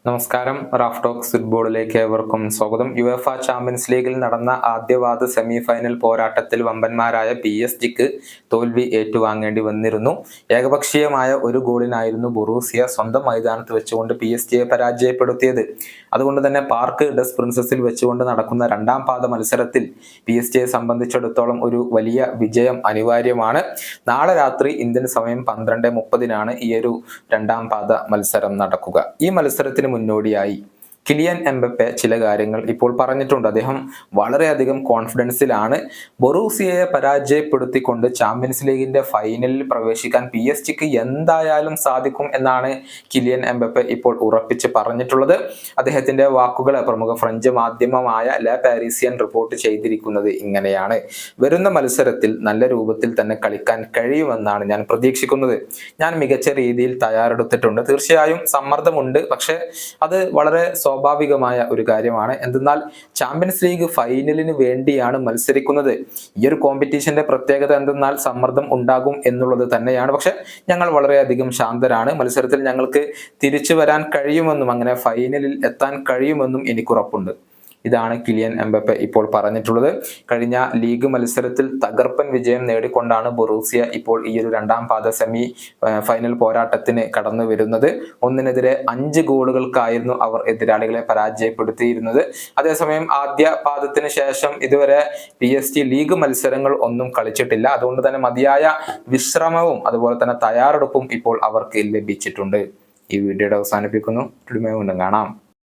നമസ്കാരം. Raf talks ഫുട്ബോളിലേക്ക് ഏവർക്കും സ്വാഗതം. യുവേഫ ചാമ്പ്യൻസ് ലീഗിൽ നടന്ന ആദ്യപാദ സെമി ഫൈനൽ പോരാട്ടത്തിൽ വമ്പന്മാരായ PSG തോൽവി ഏറ്റുവാങ്ങേണ്ടി വന്നിരുന്നു. ഏകപക്ഷീയമായ ഒരു ഗോളിനായിരുന്നു ബൊറൂസിയ സ്വന്തം മൈതാനത്ത് വെച്ചുകൊണ്ട് PSG പരാജയപ്പെടുത്തിയത്. അതുകൊണ്ട് തന്നെ പാർക്ക് ഡെസ് പ്രിൻസസിൽ വെച്ചുകൊണ്ട് നടക്കുന്ന രണ്ടാം പാദ മത്സരത്തിൽ PSG സംബന്ധിച്ചിടത്തോളം ഒരു വലിയ വിജയം അനിവാര്യമാണ്. നാളെ രാത്രി ഇന്ത്യൻ സമയം 12:30 ഈ ഒരു രണ്ടാം പാദ മത്സരം നടക്കുക. ഈ മത്സരത്തിന് മുന്നോടിയായി കിലിയൻ എംബപ്പെ ചില കാര്യങ്ങൾ ഇപ്പോൾ പറഞ്ഞിട്ടുണ്ട്. അദ്ദേഹം വളരെയധികം കോൺഫിഡൻസിലാണ്. ബൊറൂസിയയെ പരാജയപ്പെടുത്തിക്കൊണ്ട് ചാമ്പ്യൻസ് ലീഗിന്റെ ഫൈനലിൽ പ്രവേശിക്കാൻ PSG എന്തായാലും സാധിക്കും എന്നാണ് കിലിയൻ എംബപ്പെ ഇപ്പോൾ ഉറപ്പിച്ച് പറഞ്ഞിട്ടുള്ളത്. അദ്ദേഹത്തിന്റെ വാക്കുകൾ പ്രമുഖ ഫ്രഞ്ച് മാധ്യമമായ ല പാരീസിയൻ റിപ്പോർട്ട് ചെയ്തിരിക്കുന്നത് ഇങ്ങനെയാണ്: വരുന്ന മത്സരത്തിൽ നല്ല രൂപത്തിൽ തന്നെ കളിക്കാൻ കഴിയുമെന്നാണ് ഞാൻ പ്രതീക്ഷിക്കുന്നത്. ഞാൻ മികച്ച രീതിയിൽ തയ്യാറെടുത്തിട്ടുണ്ട്. തീർച്ചയായും സമ്മർദ്ദമുണ്ട്, പക്ഷെ അത് വളരെ സ്വാഭാവികമായ ഒരു കാര്യമാണ്. എന്തെന്നാൽ ചാമ്പ്യൻസ് ലീഗ് ഫൈനലിന് വേണ്ടിയാണ് മത്സരിക്കുന്നത്. ഈ ഒരു കോമ്പറ്റീഷന്റെ പ്രത്യേകത എന്തെന്നാൽ സമ്മർദ്ദം ഉണ്ടാകും എന്നുള്ളത് തന്നെയാണ്. പക്ഷെ ഞങ്ങൾ വളരെയധികം ശാന്തരാണ്. മത്സരത്തിൽ ഞങ്ങൾക്ക് തിരിച്ചു വരാൻ കഴിയുമെന്നും അങ്ങനെ ഫൈനലിൽ എത്താൻ കഴിയുമെന്നും എനിക്കുറപ്പുണ്ട്. ഇതാണ് കിലിയൻ എംബപ്പെ ഇപ്പോൾ പറഞ്ഞിട്ടുള്ളത്. കഴിഞ്ഞ ലീഗ് മത്സരത്തിൽ തകർപ്പൻ വിജയം നേടിക്കൊണ്ടാണ് ബൊറൂസിയ ഇപ്പോൾ ഈ ഒരു രണ്ടാം പാദ സെമി ഫൈനൽ പോരാട്ടത്തിന് കടന്നു വരുന്നത്. 1-5 ഗോളുകൾക്കായിരുന്നു അവർ എതിരാളികളെ പരാജയപ്പെടുത്തിയിരുന്നത്. അതേസമയം ആദ്യ പാദത്തിന് ശേഷം ഇതുവരെ PSG ലീഗ് മത്സരങ്ങൾ ഒന്നും കളിച്ചിട്ടില്ല. അതുകൊണ്ട് തന്നെ മതിയായ വിശ്രമവും അതുപോലെ തന്നെ തയ്യാറെടുപ്പും ഇപ്പോൾ അവർക്ക് ലഭിച്ചിട്ടുണ്ട്. ഈ വീഡിയോയുടെ അവസാനിപ്പിക്കുന്നു. വീണ്ടും കാണാം.